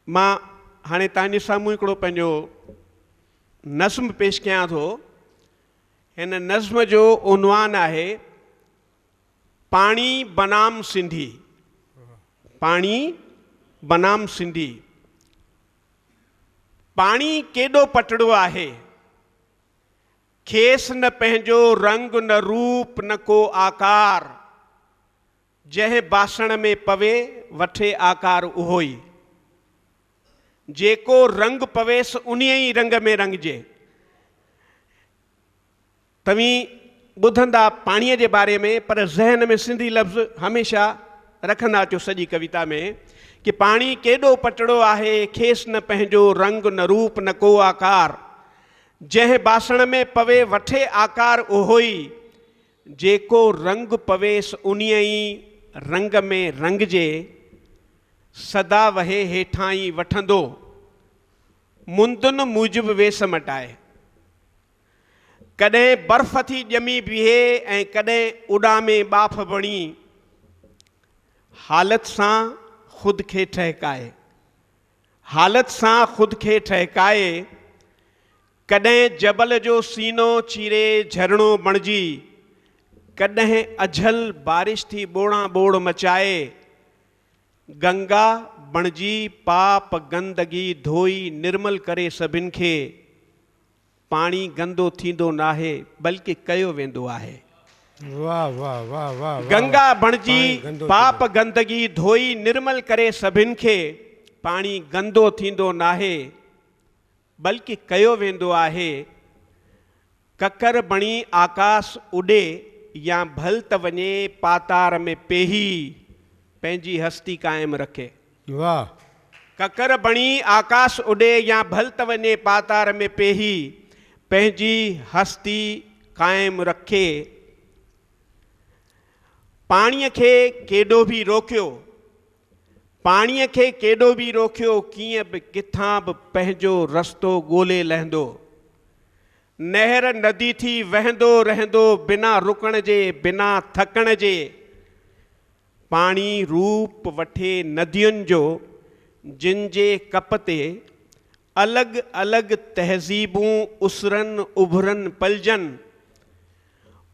मां हाणे तव्हांजे साम्हूं हिकिड़ो पंहिंजो नज़्म पेश कयां थो। हिन नज़्म जो उनवान आहे पाणी बनाम सिंधी। पाणी बनाम सिंधी। पाणी केॾो पटड़ो आहे, खेसि न पंहिंजो रंग न रूप न को आकार, जंहिं बासण में पवे वठे आकार उहो ई, जेको रंग पवेसि उन ई रंग में रंगजे। तव्हीं ॿुधंदा पाणीअ जे बारे में, पर ज़हन में सिंधी लफ़्ज़ हमेशह रखंदा अचो सॼी कविता में कि पाणी केॾो पटड़ो आहे, खेसि न पंहिंजो रंग न रूप न को आकार, जंहिं बासण में पवे वठे आकार उहो ई, जेको रंग पवेसि उन ई रंग में रंगजे। सदा वहे हेठां ई वठंदो, मुंदुनि मूजिबि वेस मटाए। कॾहिं बर्फ़ थी ॼमी बीहे ऐं कॾहिं उॾामे ॿाफ बणी, हालत सां ख़ुदि खे ठहिकाए। हालत सां ख़ुदि खे ठहिकाए। कॾहिं जबल जो सीनो चीरे झरणो बणिजी, कॾहिं अझल बारिश थी ॿोड़ा ॿोड़ मचाए। गंगा बणिजी पाप गंदगी धोई निर्मल करे सभिनि खे, पाणी गंदो थींदो नाहे बल्कि कयो वेंदो आहे। वाह वाह वाह वाह। गंगा बणिजी पाप गंदगी धोई निर्मल करे सभिनि खे, पाणी गंदो थींदो नाहे बल्कि कयो वेंदो आहे। ककर बणी आकाश उॾे या भल त वञे पातार में पेही, पंहिंजी हस्ती क़ाइमु रखे। वाह। ककर बणी आकाश उॾे या भल त वञे पातार में पेही, पंहिंजी हस्ती क़ाइमु रखे। पाणीअ खे केॾो बि रोकियो, पाणीअ खे केॾो बि रोकियो, कीअं बि किथां बि पंहिंजो रस्तो ॻोल्हे लहंदो। नहर नदी थी वहंदो रहंदो बिना रुकण जे बिना थकण जे। पाणी रूप वठे नदियुनि जो, जिन जे कप ते अलॻि अलॻि तहज़ीबूं उसरनि उभरनि पलजनि।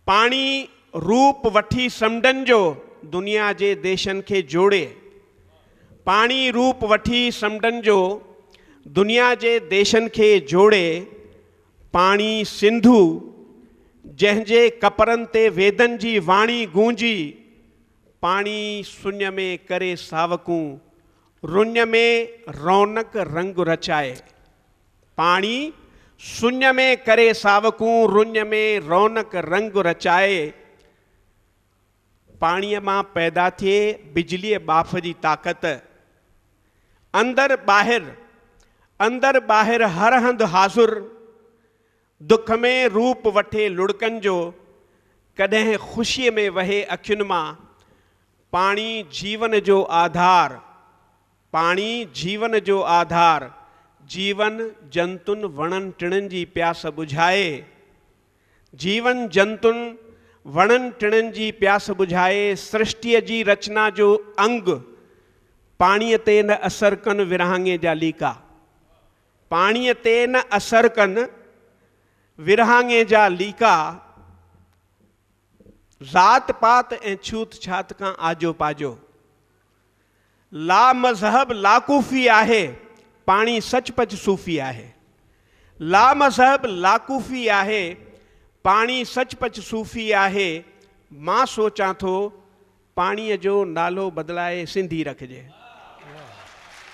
पाणी रूप वठी समुंडनि जो, दुनिया जे देशनि खे जोड़े। पाणी रूप वठी समुंडनि जो, दुनिया जे देशनि खे जोड़े। पाणी सिंधु, जंहिंजे कपरनि ते वेदनि जी वाणी गूंजी। पाणी सुञ में करे सावकूं, रुञ में रौनक रंग रचाए। पाणी सुञ में करे सावकूं, रुञ में रौनक रंग रचाए। पाणीअ मां पैदा थिए बिजलीअ बाफ़ जी ताक़त। अंदर ॿाहिरि हर हंधि हाज़ुर। दुख में रूप वठे लुड़कनि जो, कॾहिं ख़ुशीअ में वहे अखियुनि मां। पाणी जीवन जो आधार। पाणी जीवन जो आधार। जीवन जंतुनि वणनि टिणनि जी प्यास बुझाए। जीवन जंतुनि वणनि टिणनि जी प्यास बुझाए। सृष्टिअ जी रचना जो अंग, पाणीअ ते न असर कनि विरहाङे जा लीका। पाणीअ ते न असर कनि विरहाङे जा लीका। ज़ात पात ऐं छूत छात खां आजो पाजो। ला मज़हब लाकूफ़ी आहे, पाणी सचपच सूफ़ी आहे। ला मज़हब लाकूफ़ी आहे, पाणी सचपच सूफ़ी आहे। मां सोचां थो पाणीअ जो नालो बदिलाए सिंधी रखिजे।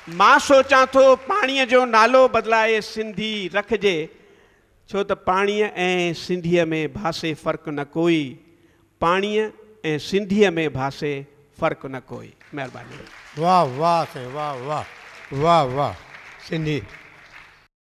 मां सोचां थो पाणीअ जो नालो बदिलाए सिंधी रखिजे, छो त पाणीअ ऐं सिंधीअ में भासे फ़र्क़ु न कोई। पाणीअ ऐं सिंधीअ में भासे फ़र्क़ु न कोई। महिरबानी। वाह वाह से वाह वाह वाह वाह। सिंधी